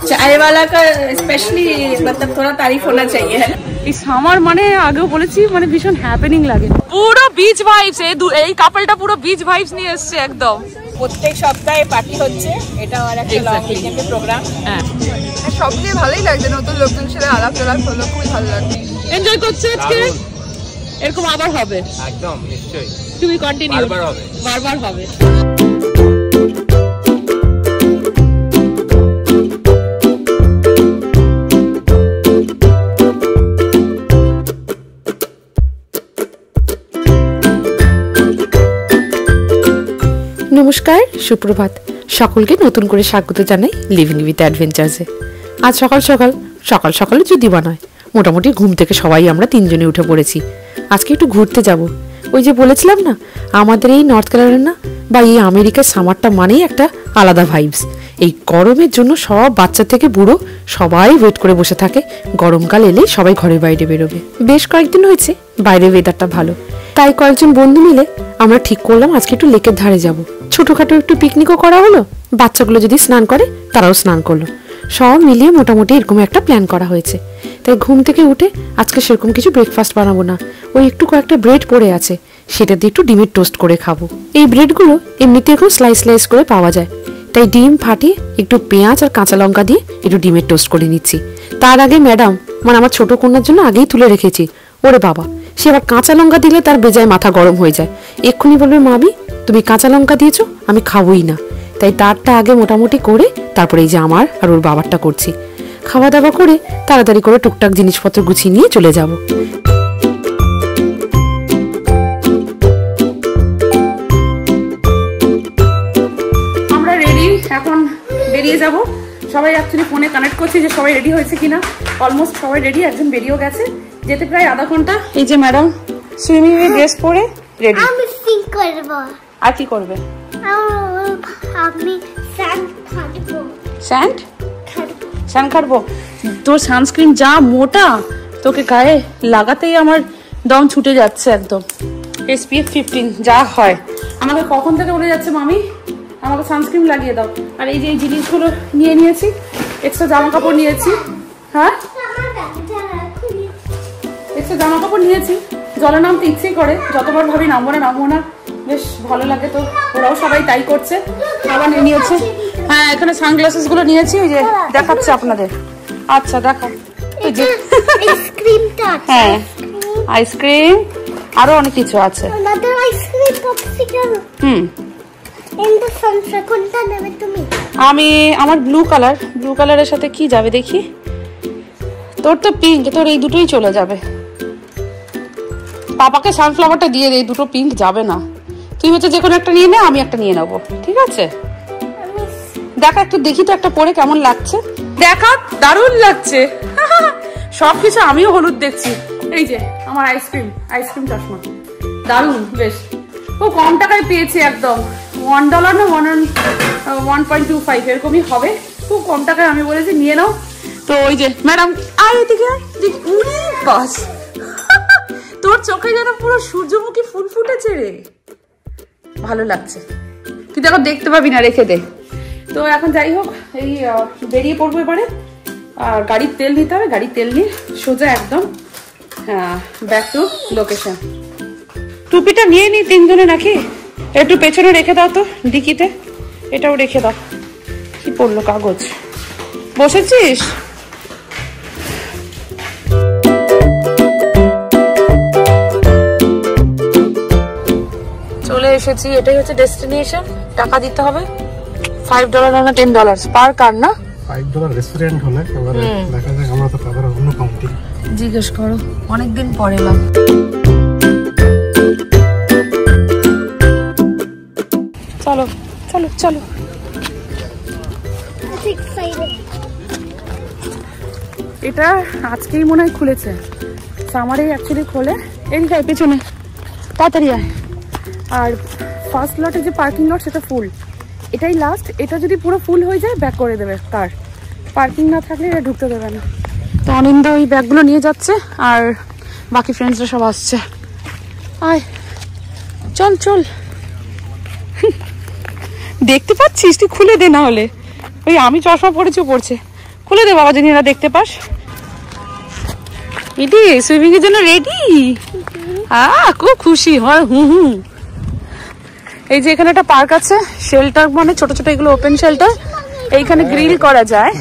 चाय वाला का स्पेशली मतलब थोड़ा तारीफ होना चाहिए है। এই সামার মানে আগেও বলেছি মানে ভীষণ হ্যাপেনিং লাগে, পুরো বিচ ভাইবস। এই কাপলটা পুরো বিচ ভাইবস নিয়ে এসেছে একদম। প্রত্যেক সপ্তাহে পার্টি হচ্ছে, এটা আর একটা লং উইকেন্ডের প্রোগ্রাম। হ্যাঁ, সব মিলিয়ে ভালোই লাগছে, নতুন লোকজন সাথে আলাপ টালাপ হলো, খুবই ভালো লাগছে। এনজয় করছে আজকে, এরকম আবার হবে একদম নিশ্চয়ই, তুমি কন্টিনিউ, বারবার হবে, বারবার হবে। নমস্কার, সুপ্রভাত। সকলকে নতুন করে স্বাগত জানাই লিভিং উইথ অ্যাডভেঞ্চার্সে। আজ সকাল সকালে যদি বা নয়, মোটামুটি ঘুম থেকে সবাই আমরা তিনজনে উঠে পড়েছি। আজকে একটু ঘুরতে যাব। ওই যে বলেছিলাম না, আমাদের এই নর্থ ক্যারোলাইনা বা এই আমেরিকার সামারটা মানেই একটা আলাদা ভাইবস। এই গরমের জন্য সব বাচ্চা থেকে বুড়ো সবাই ওয়েট করে বসে থাকে গরমকাল এলেই সবাই ঘরে বাইরে বেরোবে। বেশ কয়েকদিন হয়েছে বাইরে ওয়েদারটা ভালো, তাই কয়েকজন বন্ধু মিলে আমরা ঠিক করলাম আজকে একটু লেকের ধারে যাব। ছোটখাটো একটু পিকনিকও করা হলো, বাচ্চাগুলো যদি স্নান করে তারাও স্নান করলো। সব মিলিয়ে মোটামুটি এরকম একটা প্ল্যান করা হয়েছে। তাই ঘুম থেকে উঠে আজকে সেরকম কিছু ব্রেকফাস্ট বানাবো না, ওই একটু কয়েকটা ব্রেড পড়ে আছে, সেটা দিয়ে একটু ডিমের টোস্ট করে খাবো। এই ব্রেডগুলো এমনিতে এখন স্লাইস করে পাওয়া যায়, তাই ডিম ফাটিয়ে একটু পেঁয়াজ আর কাঁচা লঙ্কা দিয়ে একটু ডিমের টোস্ট করে নিচ্ছি। তার আগে ম্যাডাম মানে আমার ছোট কন্যার জন্য আগেই তুলে রেখেছি। ওরে বাবা, সে আবার কাঁচা লঙ্কা দিলে তার বেজায় মাথা গরম হয়ে যায়, এক্ষুনি বলবে মাবি তুমি কাঁচা লঙ্কা দিয়েছো, আমি খাবোই না। তাই তারটা আগে মোটামুটি করে তারপরে এই যে আমার আর ওর বাবারটা করছি। খাওয়া দাওয়া করে তাড়াতাড়ি করে টুকটাক জিনিসপত্র গুছিয়ে নিয়ে চলে যাব। আমরা রেডি, এখন বেরিয়ে যাব। সবাই অ্যাকচুয়ালি ফোনে কানেক্ট করছি যে সবাই রেডি হয়েছে কিনা। অলমোস্ট সবাই রেডি, একজন বেরিয়েও গেছে, যেতে প্রায় আধা ঘন্টা। এই যে ম্যাডাম সুইমিং এর ড্রেস পরে রেডি। আমি সিং করব। আর কি করবে? আমি স্যান্ড খাবো। স্যান্ড খাবো? তোর সানস্ক্রিন যা মোটা, তোকে গায়ে লাগাতেই আমার দম ছুটে যাচ্ছে একদম। SPF 15 যা হয়। আমাকে কখন থেকে বলে যাচ্ছে মামি আমাকে সানস্ক্রিন লাগিয়ে দাও। আর এই যে এই জিনিসগুলো নিয়ে নিয়েছি, এক্সট্রা জামা কাপড় নিয়েছি। হ্যাঁ, এক্সট্রা জামা কাপড় নিয়েছি। জলে নামতে ইচ্ছেই করে, যতবার ভাবি নামবো না, বেশ ভালো লাগে। তো ওরাও সবাই তাই করছে, আবার নিয়ে নিয়েছে। হ্যাঁ, এখানে সানগ্লাসেস গুলো নিয়েছি, ওই যে দেখাচ্ছে আপনাদের। আচ্ছা দেখা, ওই যে আইসক্রিমটা। হ্যাঁ, আইসক্রিম, আরো অনেক কিছু আছে। আমাদের আইসক্রিম পপসিকল। এন্ড সানসা কোনটা নেবে তুমি? আমি আমার ব্লু কালারের সাথে কি যাবে দেখি। তোর তো পিঙ্ক, তোর এই দুটোই চলে যাবে। পাপাকে সানফ্লাওয়ারটা দিয়ে দে, এই দুটো পিঙ্ক যাবে না। তুই হচ্ছে যে কোনো একটা নিয়ে নে, আমি একটা নিয়ে নেবো, ঠিক আছে? দেখা একটু দেখি তো একটা পরে কেমন লাগছে। দেখা, দারুণ লাগছে। সবকিছু আমিও হলুদ দেখছি। এই যে আমার আইসক্রিম চশমা, দারুণ বেশ। ও কম টাকায় পেয়েছি একদম, $1 না 1.25 এরকমই হবে, খুব কম টাকায়। আমি বলেছি নিয়ে নাও। তো ওই যে ম্যাডাম আয় এদিকে, বাস তোর চোখে যেন পুরো সূর্যমুখী ফুল ফুটেছে রে, ভালো লাগছে। তুই দেখো দেখতে পাবি না, রেখে দে। তো এখন যাই হোক, এই বেরিয়ে পড়বো এবারে। আর গাড়ির তেল নিতে হবে, গাড়ির তেল নিয়ে সোজা একদম ব্যাক টু লোকেশন। টুপিটা নিয়ে নি তিনজনে নাকি? একটু পেছনে রেখে দাও তো ডিকিতে, এটাও রেখে দাও। কি পড়লো কাগজ, বসেছিস? চলে এসেছি, এটাই হচ্ছে ডেস্টিনেশন। টাকা দিতে হবে $5 না $10 পার কার না? $5 রেস্টুরেন্ট হলে এবারে দেখা যাক, আমরা তো তাদের অন্য কাউন্টি জিজ্ঞেস করো, অনেকদিন পরে এলাম। চলো চলো চলো। এটা আজকেই মনে হয় খুলেছে, সামারে অ্যাকচুয়ালি খোলে। এদিকে পেছনে তাড়াতাড়ি আয়। আর ফার্স্ট লটে যে পার্কিং লট সেটা ফুল, এটাই লাস্ট। এটা যদি পুরো ফুল হয়ে যায় ব্যাক করে দেবে কার, পার্কিং না থাকলে এটা ঢুকতে দেবে না। তো অনিন্দা ওই ব্যাগগুলো নিয়ে যাচ্ছে, আর বাকি ফ্রেন্ডসরা সব আসছে। আয় চল চল। দেখতে পাচ্ছিস? তুই খুলে দে, না হলে ওই আমি চশমা পরেছি পড়ছে। খুলে দে বাবা, যিনি দেখতে পাস। ইদি সুইমিং এর জন্য রেডি। খুব খুশি হয়। এই যে এখানে একটা পার্ক আছে, শেল্টার মানে ছোট ছোট এগুলো ওপেন শেল্টার, এইখানে গ্রিল করা যায়।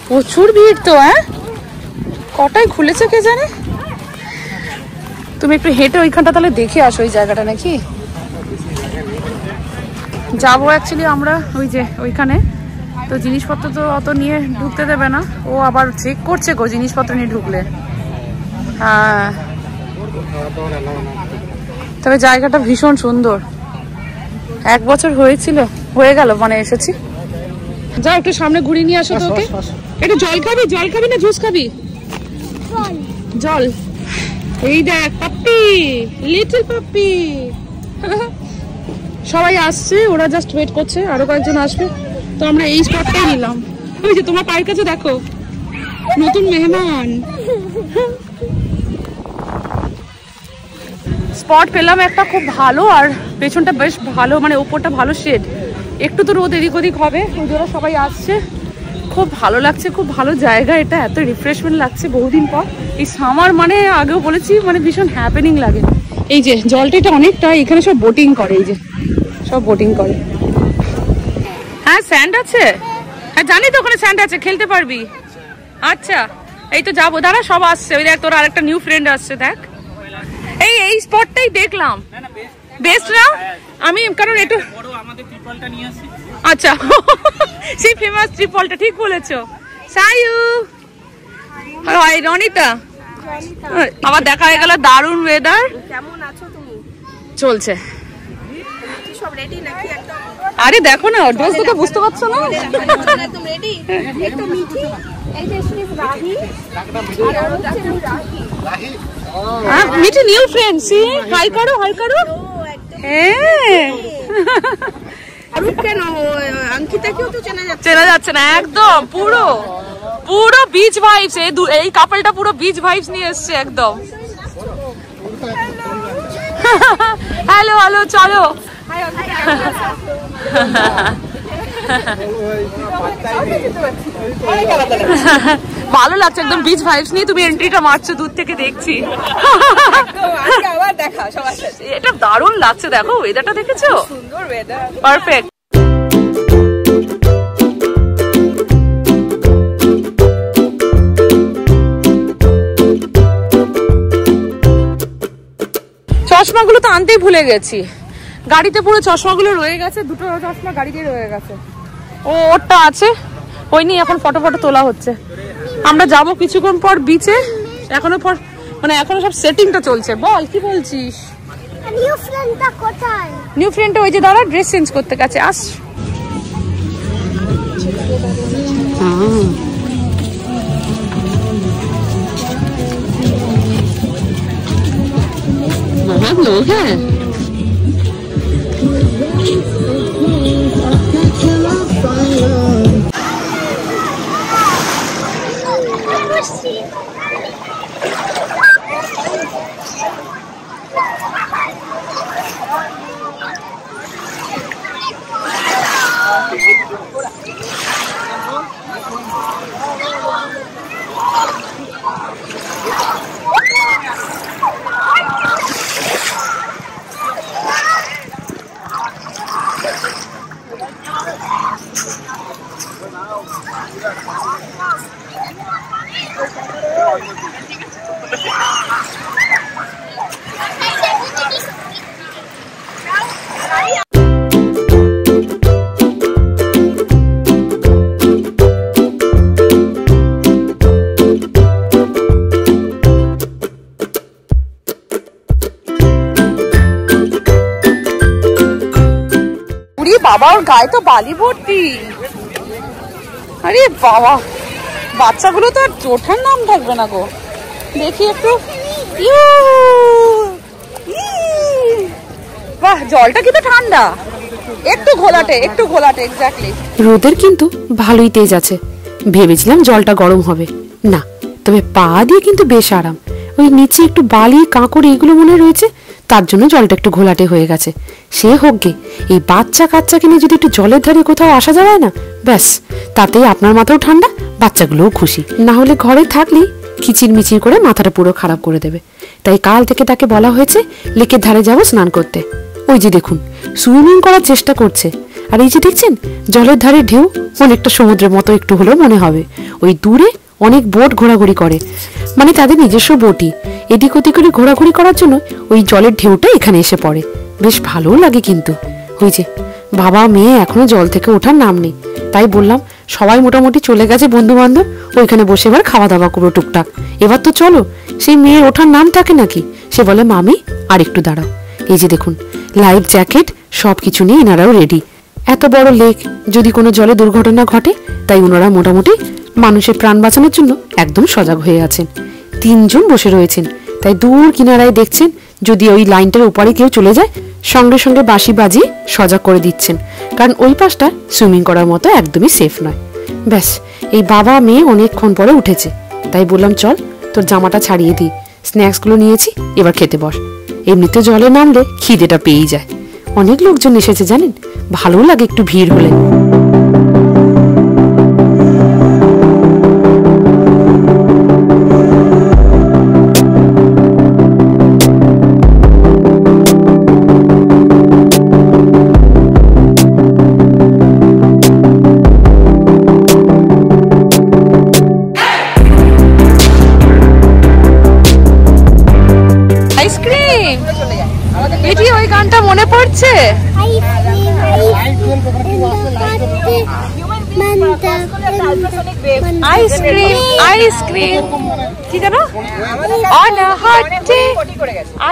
প্রচুর ভিড় তো। কটায় খুলেছে কে জানে। তুমি একটু হেঁটে ওইখানটা তাহলে দেখে আসো ওই জায়গাটা নাকি। যাবো অ্যাকচুয়ালি আমরা ওই যে ওইখানে, তো জিনিসপত্র তো অত নিয়ে ঢুকতে দেবে না, ও আবার চেক করছে গো জিনিসপত্র নিয়ে ঢুকলে। হ্যাঁ, তবে জায়গাটা ভীষণ সুন্দর। 1 বছর হয়ে গেল মানে এসেছি। যাও একটু সামনে ঘুরিয়ে নিয়ে আসো। তোকে একটু জল খাবি না জুস খাবি? জল। এই দেখ পাপ্পি, লিটল পাপ্পি। সবাই আসছে, ওরা জাস্ট ওয়েট করছে, আরো কয়েকজন আসবে। তো আমরা এই স্পটটাই নিলাম। ওই যে তোমার পায়ের কাছে দেখো নতুন মেহমান। স্পট পেলাম একটা খুব ভালো, আর পেছনটা বেশ ভালো, মানে উপরটা ভালো শেড, একটু তো রোদ এদিক ওদিক হবে। ওরা সবাই আসছে, খুব ভালো লাগছে, খুব ভালো জায়গা এটা, এত রিফ্রেশমেন্ট লাগছে বহুদিন পর। এই সামার মানে আগেও বলেছি মানে ভীষণ হ্যাপেনিং লাগে। এই যে জলটা এটা অনেকটা, এখানে সব বোটিং করে, এই যে সব বোটিং করে। হ্যাঁ স্যান্ড আছে, হ্যাঁ জানি তো ওখানে স্যান্ড আছে, খেলতে পারবি। আচ্ছা এই তো যাবো, দাঁড়া সব আসছে। ওই দেখ তোর আরেকটা নিউ ফ্রেন্ড আসছে, দেখ। এই স্পটটাই দেখলাম বেস্ট না আমি, কারণ একটু আচ্ছা সেই ফেমাস ট্রিপলটা, ঠিক বলেছো। সায়ু, হাই রনিতা, আবার দেখা হয়ে গেল। দারুণ ওয়েদার। কেমন আছো তুমি? চলছে। সব রেডি নাকি একদম? আরে দেখো না, ড্রেস দেখে বুঝতে পারছো না? একদম রেডি। একটু মিঠি, এই যে রাহি, আর হচ্ছে রাহি। মিঠি নিউ ফ্রেন্ড, সি হাই করো, হাই করো। হ্যাঁ কেন অঙ্কিতাকেও তো চেনা যাচ্ছে না একদম। পুরো বিচ ভাইবস, এই কাপলটা পুরো বিচ ভাইবস নিয়ে এসছে একদম। হ্যালো হ্যালো, চলো। ভালো লাগছে একদম বিচ ভাইবস নিয়ে। তুমি এন্ট্রিটা মারছো দূর থেকে দেখছি। আবার দেখা সবার সাথে, এটা দারুণ লাগছে। দেখো ওয়েদারটা দেখেছো, সুন্দর ওয়েদার, পারফেক্ট। চশমাগুলো তো আনতেই ভুলে গেছি, গাড়িতে পুরো চশমাগুলো রয়ে গেছে, 2টো চশমা গাড়িতে রয়ে গেছে। ওরটা আছে, ওই নিয়ে এখন ফটো তোলা হচ্ছে। আমরা যাব কিছুক্ষণ পর বিচে, এখনো সব সেটিংটা চলছে। বল কি বলছিস? নিউ ফ্রেন্ডটা কোথায়? নিউ ফ্রেন্ডটা ওই যে দাঁড়া, ড্রেস চেঞ্জ করতে গেছে। আস হ্যাঁ বাবা, ওর গায়ে তো বালি ভর্তি। আরে বাবা, বাচ্চাগুলো তো আর ওঠার নাম থাকবে না গো। দেখি একটু, বাহ জলটা কিন্তু ঠান্ডা, একটু ঘোলাটে এক্স্যাক্টলি। রোদের কিন্তু ভালোই তেজ আছে, ভেবেছিলাম জলটা গরম হবে, না, তবে পা দিয়ে কিন্তু বেশ আরাম। ওই নিচে একটু বালি কাঁকড় এগুলো মনে রয়েছে, তার জন্য জলটা একটু ঘোলাটে হয়ে গেছে। সে হোক গে, এই বাচ্চা কাচ্চা কিনে যদি একটু জলের ধারে কোথাও আসা যায় না, ব্যাস তাতেই আপনার মাথাও ঠান্ডা, বাচ্চাগুলোও খুশি। না হলে ঘরে থাকলেই খিচির মিচির করে মাথাটা পুরো খারাপ করে দেবে। তাই কাল থেকে তাকে বলা হয়েছে লেকের ধারে যাবো স্নান করতে। ওই যে দেখুন সুইমিং করার চেষ্টা করছে। আর এই যে দেখছেন জলের ধারে ঢেউ অনেকটা সমুদ্রের মতো একটু হলেও মনে হবে। ওই দূরে অনেক বোট ঘোরাঘুরি করে, মানে তাদের নিজস্ব বোটই। এদিক ওদিক করে ঘোরাঘুরি করার জন্য ওই জলের ঢেউটা এখানে এসে পড়ে, বেশ ভালোও লাগে। কিন্তু ওই যে বাবা মেয়ে এখনো জল থেকে ওঠার নাম নেই। তাই বললাম সবাই মোটামুটি চলে গেছে বন্ধু বান্ধব, ওইখানে বসে এবার খাওয়া দাওয়া করবো টুকটাক। এবার তো চলো, সেই মেয়ের ওঠার নাম থাকে নাকি? সে বলে মামি আর একটু দাঁড়াও। এই যে দেখুন লাইফ জ্যাকেট সব কিছু নিয়ে এনারাও রেডি। এত বড় লেক, যদি কোনো জলে দুর্ঘটনা ঘটে, তাই ওনারা মোটামুটি মানুষের প্রাণ বাঁচানোর জন্য একদম সজাগ হয়ে আছেন। 3 জন বসে রয়েছেন, তাই দূর কিনারায় দেখছেন যদি ওই লাইনটার উপরে কেউ চলে যায়, সঙ্গে সঙ্গে বাঁশি বাজিয়ে সজাগ করে দিচ্ছেন, কারণ ওই পাশটা সুইমিং করার মতো একদমই সেফ নয়। ব্যাস এই বাবা মেয়ে অনেকক্ষণ পরে উঠেছে, তাই বললাম চল তোর জামাটা ছাড়িয়ে দিই, স্ন্যাক্সগুলো নিয়েছি, এবার খেতে বস। এমনিতে জলে নামলে খিদেটা পেয়েই যায়। অনেক লোকজন এসেছে জানেন, ভালোও লাগে একটু ভিড় হলে। ওই গানটা মনে পড়ছে? আইসক্রিম আইসক্রিম কি জানো? On a hot day,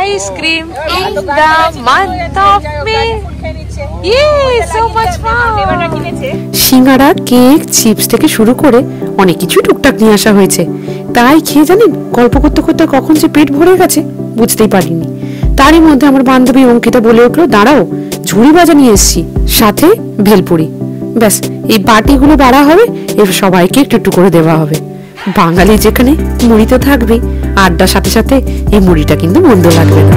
ice cream in the month of May. Yay, so much fun! Singara, cake, chips থেকে শুরু করে অনেক কিছু টুকটাক নিয়ে আসা হয়েছে। তাই খেয়ে জানেন গল্প করতে করতে কখন যে পেট ভরে গেছে বুঝতেই পারিনি। তারই মধ্যে আমার বান্ধবী অঙ্কিতা বলে উঠলো, দাঁড়াও ঝুড়ি ভাজা নিয়ে এসছি, সাথে ভেলপুরি। ব্যাস এই বাটিগুলো বাড়া হবে, এবার সবাইকে একটু একটু করে দেওয়া হবে। বাঙালি যেখানে মুড়ি তো থাকবেই, আড্ডার সাথে সাথে এই মুড়িটা কিন্তু মন্দ লাগবে না।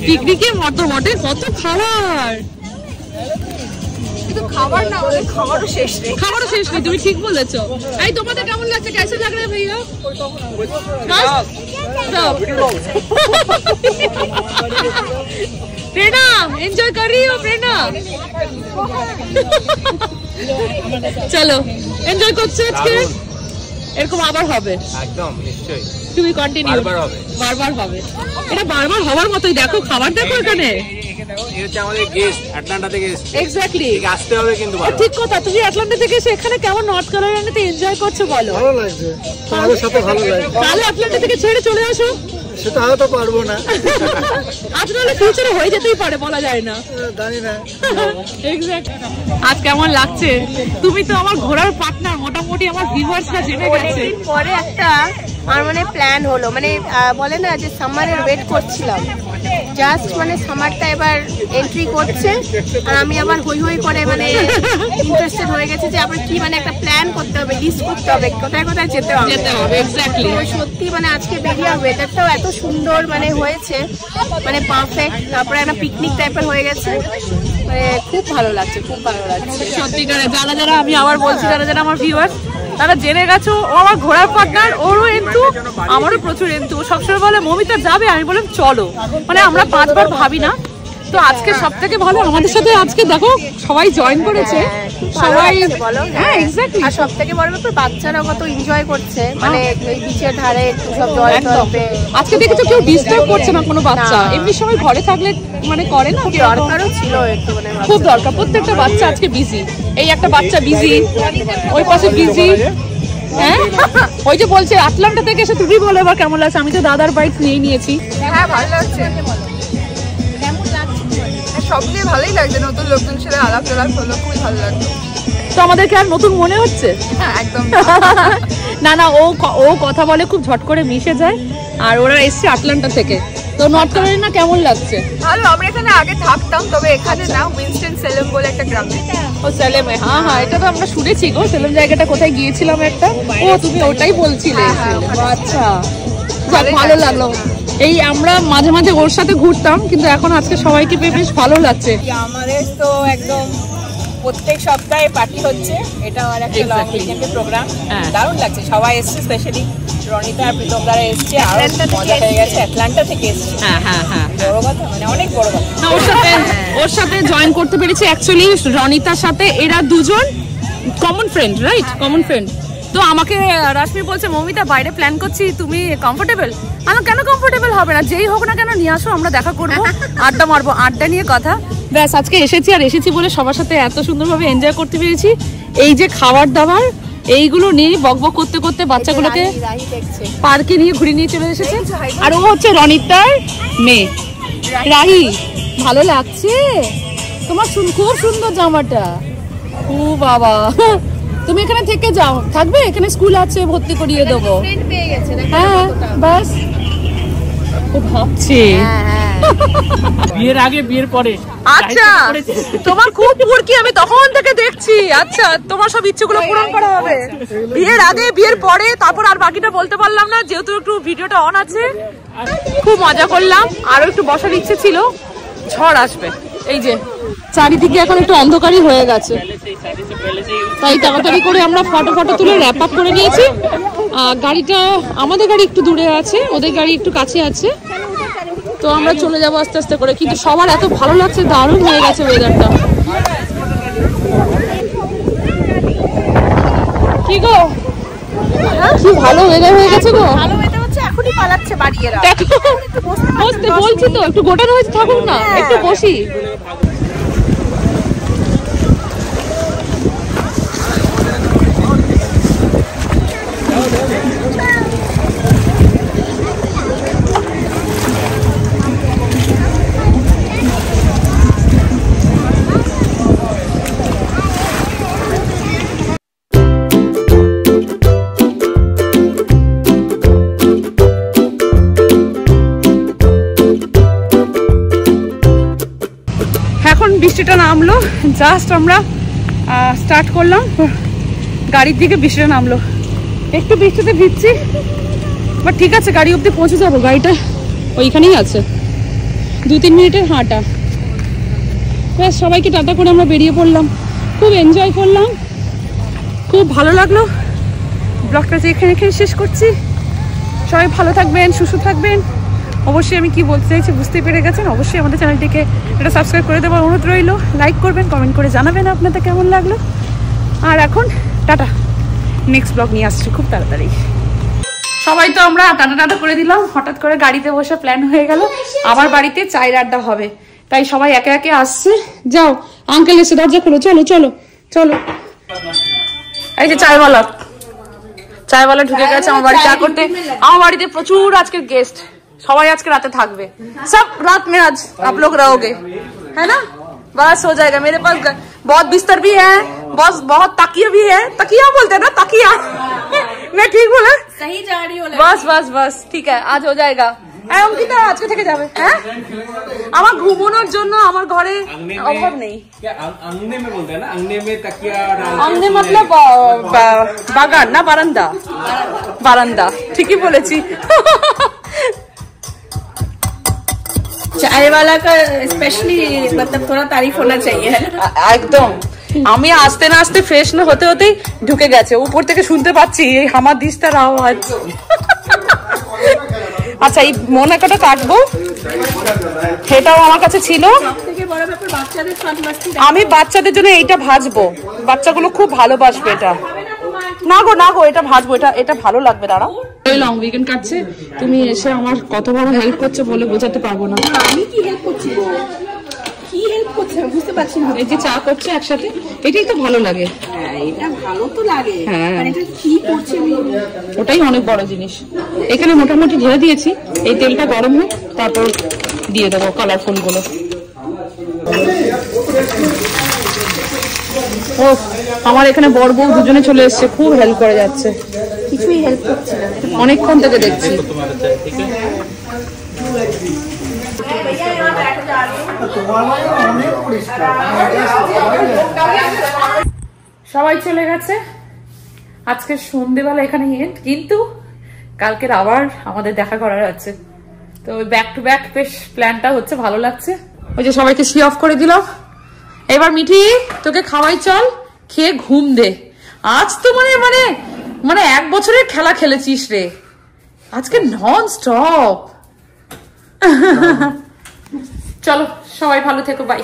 পিকনিকে মতো বটে কত খাবার, কিন্তু খাবার না হলে খাবারও শেষ নেই। খাবারও শেষ নেই, তুমি ঠিক বলেছো। এই তোমাদের কেমন লাগছে? कैसे लग रहा है भैया? प्रेरणा एंजॉय कर रही हो? प्रेरणा চলো এনজয় করছো আজকে? এরকম আবার হবে একদম নিশ্চয়ই, তুমি কন্টিনিউ, বারবার হবে। এটা বারবার হওয়ার মতোই। দেখো খাবার দেখো এখানে। আমাদের গেস্ট আটলান্টা থেকে এসেছে, এক্স্যাক্টলি আসতে হবে কিন্তু। ঠিক কথা, তুমি আটলান্টা থেকে এসে এখানে কেমন নর্থ ক্যারোলাইনাতে এনজয় করছো বলো? ভালো লাগছে, তোমাদের সাথে ভালো লাগছে। তাহলে আটলান্টা থেকে ছেড়ে চলে আসো। সেটা হয়তো পারবো না, আজ নাহলে ফিউচারে হয়ে যেতেই পারে, বলা যায় না, জানি না। এক্স্যাক্ট। আজ কেমন লাগছে? তুমি তো আমার ঘোরার পার্টনার, মোটামুটি আমার ভিউয়ার্সরা জেনে গেছে। পরে একটা আমার মানে প্ল্যান হলো, মানে বলে না যে সামারের ওয়েট করছিলাম, জাস্ট মানে সামারটা এবার এন্ট্রি করছে, আর আমি আবার হই হই করে মানে ইন্টারেস্টেড হয়ে গেছে যে আবার কি মানে একটা প্ল্যান করতে হবে, লিস্ট করতে হবে কোথায় কোথায় যেতে হবে। এক্স্যাক্টলি সত্যি মানে আজকে বেরিয়ে ওয়েদারটাও এত সুন্দর মানে হয়েছে, মানে পারফেক্ট। তারপরে একটা পিকনিক টাইপের হয়ে গেছে, মানে খুব ভালো লাগছে, খুব ভালো লাগছে সত্যিকারে। যারা যারা আমি আবার বলছি, যারা যারা আমার ভিউয়ার্স তারা জেনে গেছো ও আমার ঘোরার পার্টনার, ওরও এন্তু, আমারও প্রচুর এন্তু। সবসময় বলে মমিতা যাবে, আমি বললাম চলো, মানে আমরা 5 বার ভাবি না। তো আজকে সব থেকে ভালো আমাদের সাথে আজকে দেখো সবাই জয়েন করেছে, সবাই বলো। হ্যাঁ এক্স্যাক্টলি। আর সব থেকে বড় ব্যাপার বাচ্চারা কত এনজয় করছে, মানে এই বিচের ধারে সব জল টলবে। আজকে দেখেছো কেউ ডিস্টার্ব করছে না কোনো বাচ্চা। এমনি সময় ঘরে থাকলে মানে করে না, দরকারও ছিল একটু, মানে খুব দরকার। প্রত্যেকটা বাচ্চা আজকে বিজি, এই একটা বাচ্চা বিজি, ওই পাশে বিজি। হ্যাঁ ওই যে বলছে আটলান্টা থেকে এসে তুমি বলো এবার কেমন লাগছে? আমি তো দাদার বাইক নিয়ে নিয়েছি। হ্যাঁ ভালো লাগছে। সব নিয়ে ভালোই লাগছে, নতুন লোকজন সাথে আলাপ টালাপ হলো, খুবই ভালো লাগলো। তো আমাদেরকে আর নতুন মনে হচ্ছে? হ্যাঁ একদম না না, ও কথা বলে খুব ঝট করে মিশে যায়। আর ওরা এসছে আটলান্টা থেকে। তো নর্থ ক্যারোলাইনা কেমন লাগছে? ভালো, আমরা এখানে আগে থাকতাম, তবে এখানে না, উইনস্টন সেলেম বলে একটা গ্রামে। ও সেলেমে, হ্যাঁ হ্যাঁ, এটা তো আমরা শুনেছি গো। সেলেম জায়গাটা কোথায় গিয়েছিলাম একটা। ও তুমি ওটাই বলছিলে? আচ্ছা, ভালো লাগলো। এই আমরা মাঝে মাঝে ওর সাথে ঘুরতাম, কিন্তু এখন আজকে সবাইকে পেয়ে বেশ ভালো লাগছে। আমাদের তো একদম প্রত্যেক সপ্তাহে পার্টি হচ্ছে, এটা আর একটা লং উইকেন্ডের প্রোগ্রাম। দারুণ লাগছে, সবাই এসছে, স্পেশালি রনিতা আর প্রীতমদারা এসছে, আর মজা হয়ে গেছে। অ্যাটলান্টা থেকে এসছে। হ্যাঁ হ্যাঁ হ্যাঁ, বড় কথা, মানে অনেক বড় কথা। ওর সাথে জয়েন করতে পেরেছি। অ্যাকচুয়ালি রনিতার সাথে এরা দুজন common friend, right? Common friend. তো আমাকে রাশমি বলছে, মমিতা বাইরে প্ল্যান করছি, তুমি কমফোর্টেবল? আমি কেন কমফোর্টেবল হবে না, যেই হোক না কেন নিয়ে আসো, আমরা দেখা করবো, আড্ডা মারবো, আড্ডা নিয়ে কথা। ব্যাস, আজকে এসেছি, আর এসেছি বলে সবার সাথে এত সুন্দরভাবে এনজয় করতে পেরেছি। এই যে খাবার দাবার এইগুলো নিয়ে বকবক করতে করতে বাচ্চাগুলোকে পার্কে নিয়ে ঘুরে নিয়ে চলে এসেছে। আর ও হচ্ছে রনিতার মেয়ে রাহি। ভালো লাগছে তোমার? খুব সুন্দর জামাটা। ও বাবা, তুমি এখানে থেকে যাও, থাকবে এখানে, স্কুল আছে, ভর্তি করিয়ে দেবো। হ্যাঁ বাস, ও ভাবছে বিয়ের আগে বিয়ের পরে। আচ্ছা, তোমার খুব পুরকি, আমি তখন থেকে দেখছি। আচ্ছা, তোমার সব ইচ্ছেগুলো পূরণ করা হবে বিয়ের আগে বিয়ের পরে। তারপর আর বাকিটা বলতে পারলাম না, যেহেতু একটু ভিডিওটা অন আছে। খুব মজা করলাম, আরো একটু বসার ইচ্ছে ছিল। ঝড় আসবে, এই যে চারিদিকে এখন একটু অন্ধকারই হয়ে গেছে, তাই তাড়াতাড়ি করে আমরা ফটো তুলে র্যাপ আপ করে নিয়েছি। গাড়িটা, আমাদের গাড়ি একটু দূরে আছে, ওদের গাড়ি একটু কাছে আছে, তো আমরা চলে যাবো আস্তে আস্তে করে। কিন্তু সবার এত ভালো লাগছে, দারুণ হয়ে গেছে ওয়েদারটা। কি গো, কি ভালো ওয়েদার হয়ে গেছে গো। ভালো ওয়েদার হচ্ছে, এখনই পালাচ্ছে বাড়ি এরা। বসতে বলছি তো, একটু গোটানো হয়েছে, থাকুক না, একটু বসি। বৃষ্টিটা নামলো, জাস্ট আমরা স্টার্ট করলাম, গাড়ির দিকে বৃষ্টিটা নামলো। একটু বৃষ্টিতে ভিজছি, বাট ঠিক আছে, গাড়ি অবধি পৌঁছে যাবো। গাড়িটা ওইখানেই আছে, 2-3 মিনিটের হাঁটা। ব্যাস, সবাইকে টাটা করে আমরা বেরিয়ে পড়লাম। খুব এনজয় করলাম, খুব ভালো লাগলো। ব্লগটা এখানে শেষ করছি। সবাই ভালো থাকবেন, সুস্থ থাকবেন। অবশ্যই আমি কি বলতে চাইছি বুঝতে পেরে গেছেন। অবশ্যই আমাদের চ্যানেলটিকে এটা সাবস্ক্রাইব করে দেওয়ার অনুরোধ রইল। লাইক করবেন, কমেন্ট করে জানাবেন আপনাদের কেমন লাগলো। আর এখন টাটা, নেক্সট ব্লগ নিয়ে আসছি খুব তাড়াতাড়ি। সবাই তো আমরা টাটা করে দিলাম। হঠাৎ করে গাড়িতে বসে প্ল্যান হয়ে গেল আমার বাড়িতে চায়ের আড্ডা হবে, তাই সবাই একে একে আসছে। যাও, আঙ্কেল এসে দরজা খোলো, চলো চলো চলো। এই যে চায়ওয়ালা ঢুকে গেছে আমার বাড়ি চা করতে। আমার বাড়িতে প্রচুর আজকে গেস্ট, সবাই আজকে রাতে থাকবে। সব रात में आज आप लोग रहोगे, है ना? बस हो जाएगा। मेरे पास बहुत बिस्तर भी है, बहुत तकिया भी है। तकिया बोलते हैं ना, तकिया मैं ठीक बोला? सही जा रही हो। बस ठीक है, आज हो जाएगा। অঙ্কিতা আজকে থেকে যাবে। হ্যাঁ, আমার ঘুমানোর জন্য আমার ঘরে অভাব নেই। अंगने में बोलते हैं ना, अंगने में तकिया डाल। अंगने मतलब बागान ना, बारांदा। ঠিকই বলেছি। चाय वाला का स्पेशली मतलब थोड़ा तारीफ होना चाहिए, है ना? একদম। আমি আসতে না আসতে ফ্রেশ না হতে হতেই ঢুকে গেছে। উপর থেকে শুনতে পাচ্ছি এই হামার দিস্তার আওয়াজ। আচ্ছা, এই মোনাকাটা কাটবো, সেটাও আমার কাছে ছিল। আমি বাচ্চাদের জন্য এইটা ভাজবো, বাচ্চাগুলো খুব ভালোবাসবে এটা। না গো, এটা ভাজবো, এটা ভালো লাগবে। দাঁড়াও, লং উইকেন্ড কাটছে, তুমি এসে আমার কত বড় হেল্প করছো বলে বোঝাতে পারবো না। আমি কি হেল্প করছি গো? কি হেল্প করছে বুঝতে পারছি না। এই যে চা করছে একসাথে, এটাই তো ভালো লাগে। হ্যাঁ, এটা ভালো তো লাগে। হ্যাঁ, মানে এটা কি করছে ওটাই অনেক বড় জিনিস। এখানে মোটামুটি ঢেলে দিয়েছি, এই তেলটা গরম হোক, তারপর দিয়ে দেবো কালারফুল গুলো। ও আমার এখানে বড় বউ দুজনে চলে এসেছে, খুব হেল্প করে যাচ্ছে। কিছুই হেল্প করছে না, অনেকক্ষণ থেকে দেখছি। সবাই চলে গেছে, আজকে সন্ধ্যেবেলা এখানে এন্ড, কিন্তু কালকের আবার আমাদের দেখা করার আছে। তো ব্যাক টু ব্যাক বেশ প্ল্যানটা হচ্ছে, ভালো লাগছে। ওই যে সবাইকে সি অফ করে দিলাম। এবার মিঠি তোকে খাওয়াই, চল খেয়ে ঘুম দে। আজ তো মানে মানে মানে 1 বছরের খেলা খেলেছিস রে আজকে, নন স্টপ। চলো সবাই ভালো থেকো, বাই।